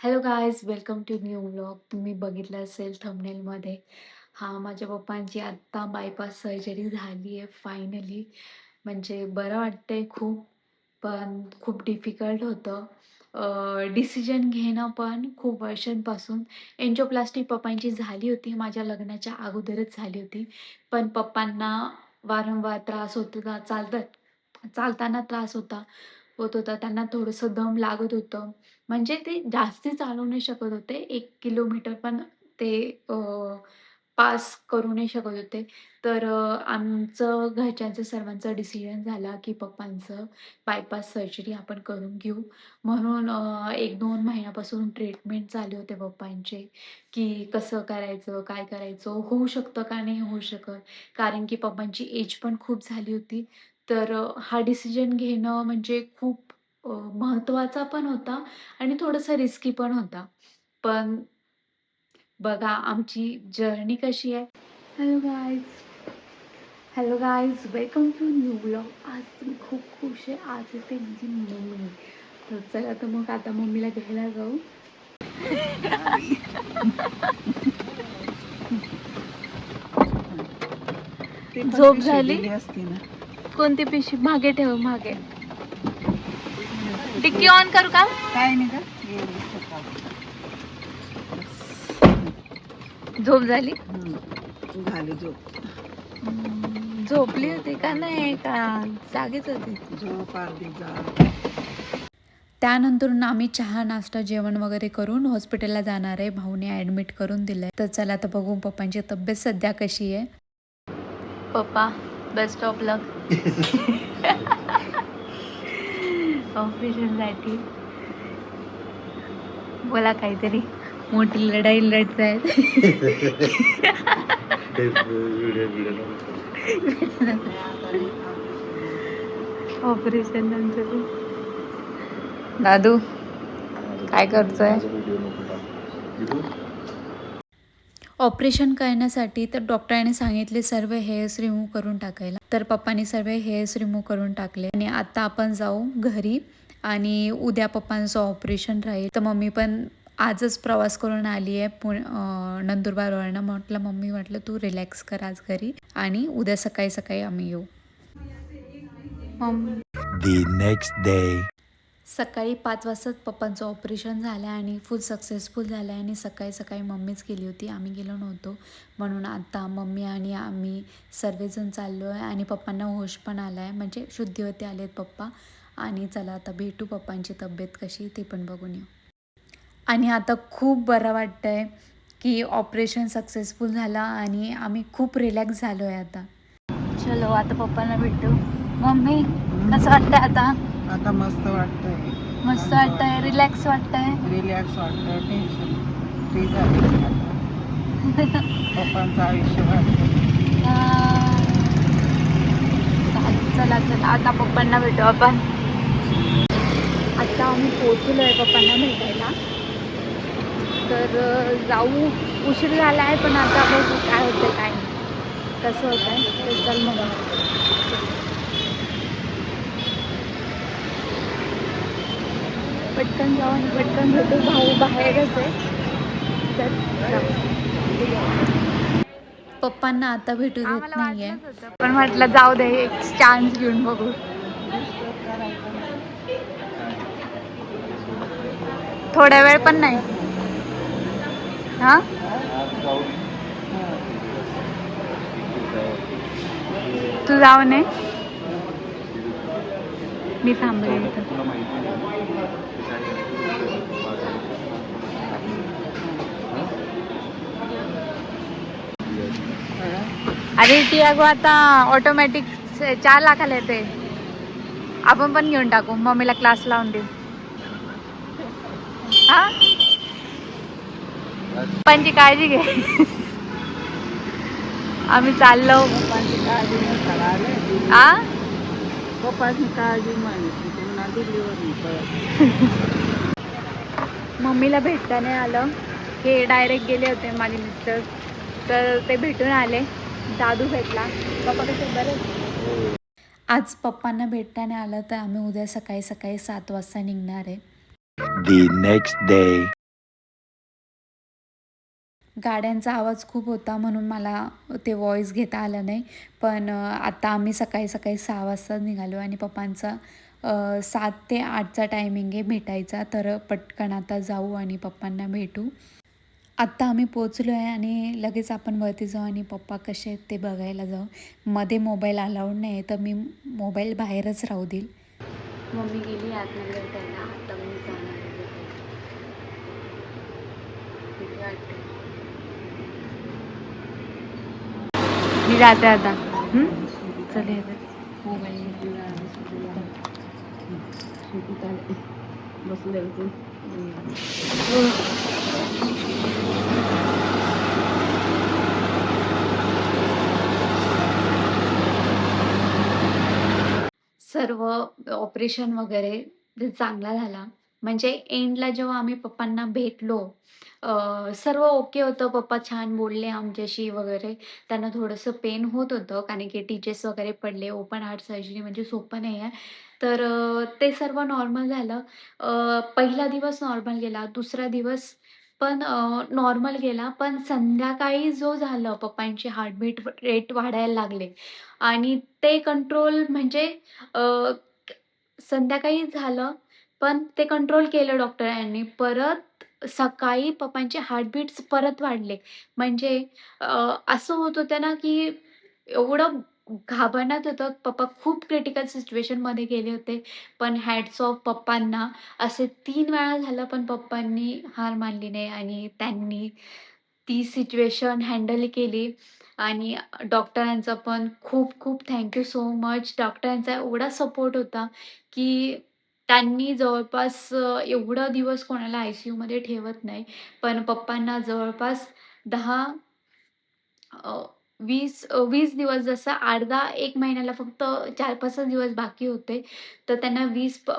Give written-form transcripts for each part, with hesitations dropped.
Hello guys, welcome to new vlog. तुम्ही बघितलं असेल थंबनेलमध्ये. हां, माझ्या पप्पांची आत्ता बायपास सर्जरी झाली आहे फायनली. म्हणजे बरं वाटतंय खूप, पण खूप डिफिकल्ट होतं. डिसिजन घेणं पण खूप वर्षांपासून. एन्जिओप्लास्टी पप्पांची झाली होती, माझ्या लग्नाच्या अगोदरच झाली होती. पण पप्पांना वारंवार त्रास होत होता, चालताना त्रास होत होता. त्यांना थोडंसं दम लागत होतं. म्हणजे ते जास्ती चालू नाही शकत होते. 1 किलोमीटर पण ते पास करू नाही शकत होते. तर आमचं घरच्यांचं सर्वांचा डिसिजन झाला, की पप्पांचं बायपास सर्जरी आपण करून घेऊ. म्हणून 1-2 महिन्यापासून ट्रीटमेंट चालू होते पप्पांचे, की कसं करायचं, काय करायचं, होऊ शकतं का नाही होऊ शकत. कारण की पप्पांची एज पण खूप झाली होती. तर हा डिसिजन घेणं म्हणजे खूप महत्त्वाचा पण होता आणि थोडासा रिस्की पण होता. पण बघा आमची जर्नी कशी आहे. Hello guys, hello guys, welcome to new vlog. आज मी खूप खुश आहे. आज येते माझी मम्मी. तर चला तर मग आता मम्मीला घ्यायला जाऊ. झोप झाली असती ना. कोणती पिशवी मागे ठेव, मागे. डिक्की ऑन करू का? काय नाही का झोप झाली? झाली झोप. झोपली होती का नाही, का जागीच होती? झोप अर्धी जा. त्यानंतर आम्ही चहा नाश्ता जेवण वगैरे करून हॉस्पिटलला जाणार आहे. भाऊने ॲडमिट करून दिलं आहे. तर चला आता बघू पप्पांची तब्येत सध्या कशी आहे. पप्पा बेस्ट ऑफ लक ऑपरेशनसाठी. बोला काहीतरी, मोठी लढाई लढतायत. ऑपरेशन नंतर दादू काय करतोय? ऑपरेशन करण्यासाठी तर डॉक्टरांनी सांगितले सर्व हेअर्स रिमूव्ह करून टाकायला. तर पप्पांनी सर्व हेअर्स रिमूव्ह करून टाकले आणि आता आपण जाऊ घरी आणि उद्या पप्पांचं ऑपरेशन राहील. तर मम्मी पण आजच प्रवास करून आली आहे नंदुरबारवरनं. म्हटलं तू रिलॅक्स कर आज घरी आणि उद्या सकाळी सकाळी आम्ही येऊ. The next day. सकाळी 5 वाजताच पप्पांचं ऑपरेशन झालं आणि फुल सक्सेसफुल झालं आहे आणि सकाळी सकाळी मम्मीच गेली होती, आम्ही गेलो नव्हतो. म्हणून आता मम्मी आणि आम्ही सर्वजण चाललो आहे आणि पप्पांना होश पण आला आहे, म्हणजे शुद्धीवरती आले आहेत पप्पा. आणि चला आता भेटू, पप्पांची तब्येत कशी ते पण बघून येऊ. आणि आता खूप बरं वाटतं आहे की ऑपरेशन सक्सेसफुल झालं आणि आम्ही खूप रिलॅक्स झालो आहे आता. चलो आता पप्पांना भेटू. मम्मी कसं वाटतंय आता? आता मस्त वाटतंय. मस्त वाटतंय, रिलॅक्स वाटतंय. रिलॅक्स वाटतंय, टेन्शन फ्री झालं. पप्पांचं आयुष्य वाटतं. चला चला आता पप्पांना भेटू आपण. आता आम्ही पोहोचलो आहे पप्पांना भेटायला. तर जाऊ, उशीर झाला आहे पण आता बघू काय होतं काय नाही, कसं होत आहे. तर चल मग पटकन जाऊ आणि पटकन भेटू. भाऊ बाहेरच आहे. तर पप्पांना आता भेटू देत नाहीये, पण म्हटलं जाऊ दे, एक चान्स घेऊन बघू. थोड्या वेळ पण नाही. हा तू जाऊ नये, मी थांबले इथं. अरे टियागो आता ऑटोमॅटिक 4 लाखाला येते. आपण पण घेऊन टाकू, मम्मीला क्लास लावून देऊ. हा, पप्पांची काळजी घे. आम्ही चाललो. पप्पांची काळजी नसताना आले. आ पप्पांची काळजी मानली पुन्हा दिल्लीवर. मम्मीला भेटता नाही आलं. हे डायरेक्ट गेले होते माझे मिस्टर, तर ते भेटून आले. दादू भेटला. पप्पा कसे बरे? आज पप्पांना भेटता नाही आलं तर आम्ही उद्या सकाळी सकाळी 7 वाजता निघणार आहे. The next day. गाड्यांचा आवाज खूप होता म्हणून मला ते व्हॉईस घेता आलं नाही. पण आता आम्ही सकाळी सकाळी 6 वाजता निघालो आणि पप्पांचा 7 ते 8चा टायमिंग आहे भेटायचा. तर पटकन आता जाऊ आणि पप्पांना भेटू. आत्ता आम्ही पोचलो आहे आणि लगेच आपण वरती जाऊ आणि पप्पा कसे आहेत ते बघायला जाऊ. मध्ये मोबाईल अलाउड नाही आहे तर मी मोबाईल बाहेरच राहू देईल. मम्मी गेली आतमध्ये भेटायला. आता मी जाणार आहे भेटायला. किती वाटते मी जाते आता. चल मोबाईल घेतलेला आहे शेतीत आले बसले होते. सर्व ऑपरेशन वगैरे ते चांगला झाला. म्हणजे एंडला जेव्हा आम्ही पप्पांना भेटलो, सर्व ओके होतं. पप्पा छान बोलले आमच्याशी वगैरे. त्यांना थोडंसं पेन होत होतं कारण की टिचेस वगैरे पडले. ओपन हार्ट सर्जरी म्हणजे सोपं नाही आहे. तर ते सर्व नॉर्मल झालं. पहिला दिवस नॉर्मल गेला. दुसरा दिवस पण नॉर्मल गेला. पण संध्याकाळी जो झालं पप्पांचे हार्टबीट रेट वाढायला लागले आणि ते कंट्रोल म्हणजे अ, संध्याकाळी झालं, पण ते कंट्रोल केलं डॉक्टरांनी. परत सकाळी पप्पांचे हार्टबीट्स परत वाढले. म्हणजे असं होत होतं ना, की एवढं घाबरण्यात होतं. पप्पा खूप क्रिटिकल सिच्युएशनमध्ये गेले होते. पण हॅट्स ऑफ पप्पांना. असे 3 वेळा झालं, पण पप्पांनी हार मानली नाही आणि त्यांनी ती सिच्युएशन हँडल केली आणि डॉक्टरांचा पण खूप खूप थँक यू सो मच. डॉक्टरांचा एवढा सपोर्ट होता, की त्यांनी जवळपास एवढा दिवस कोणाला आय-सी-यूमध्ये ठेवत नाही. पण पप्पांना जवळपास 10 20 दिवस जसं अर्धा 1 महिन्याला फक्त 4-5च दिवस बाकी होते. तर त्यांना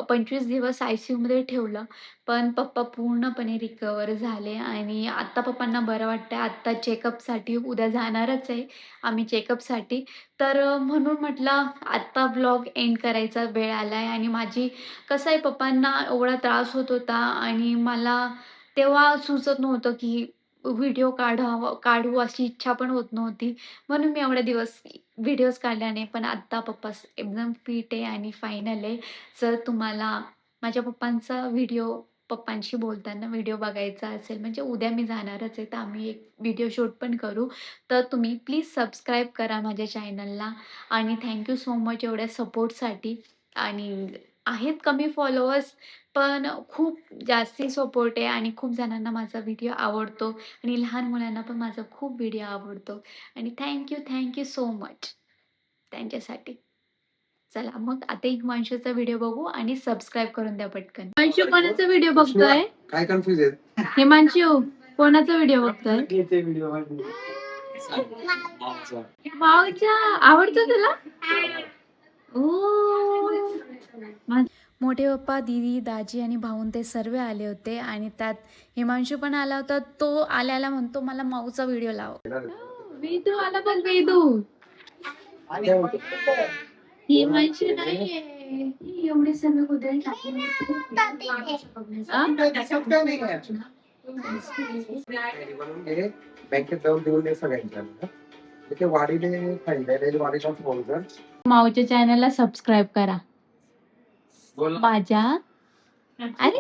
25 दिवस आय-सी-यूमध्ये ठेवलं. पण पप्पा पूर्णपणे रिकव्हर झाले आणि आत्ता पप्पांना बरं वाटतंय. आत्ता चेकअपसाठी उद्या जाणारच आहे आम्ही चेकअपसाठी. तर म्हणून म्हटलं आत्ता ब्लॉग एंड करायचा वेळ आलाय आणि माझी कसं आहे पप्पांना एवढा त्रास होत होता आणि मला तेव्हा सुचत नव्हतं, की व्हिडिओ काढू अशी इच्छा पण होत नव्हती. म्हणून मी एवढे दिवस व्हिडिओज काढल्या नाही. पण आत्ता पप्पा एकदम फिट आहे आणि फायनल आहे. जर तुम्हाला माझ्या पप्पांचा व्हिडिओ पप्पांशी बोलताना व्हिडिओ बघायचा असेल, म्हणजे उद्या मी जाणारच आहे, तर आम्ही एक व्हिडिओ शूट पण करू. तर तुम्ही प्लीज सबस्क्राईब करा माझ्या चॅनलला आणि थँक यू सो मच एवढ्या सपोर्टसाठी. आणि आहेत कमी फॉलोअर्स, पण खूप जास्ती सपोर्ट आहे आणि खूप जणांना माझा व्हिडिओ आवडतो आणि लहान मुलांना पण माझा खूप व्हिडिओ आवडतो आणि थँक यू सो मच त्यांच्यासाठी. चला मग आता हिमांशूचा व्हिडिओ बघू आणि सबस्क्राईब करून द्या पटकन. हिमांशू कोणाचा व्हिडिओ बघतोय? काय कन्फ्युज आहेत? हिमांशू कोणाचा व्हिडिओ बघतोय? माऊचा आवडतो तुला? ओ मोठे पप्पा, दीदी, दाजी आणि भाऊन ते सर्व आले होते आणि त्यात हिमांशू पण आला होता. तो आल्याला म्हणतो मला माऊचा व्हिडिओ लाव. वेदू आला बघ वेदू. हिमांशू नाहीये. ही एवढे सर्व गोधडी टाकून बँकेत जाऊन देऊन दे सगळ्यांच्या ते वाढीने खायला वाढीचा फोन कर. माऊच्या चॅनलला सबस्क्राईब करा. माझ्या अरे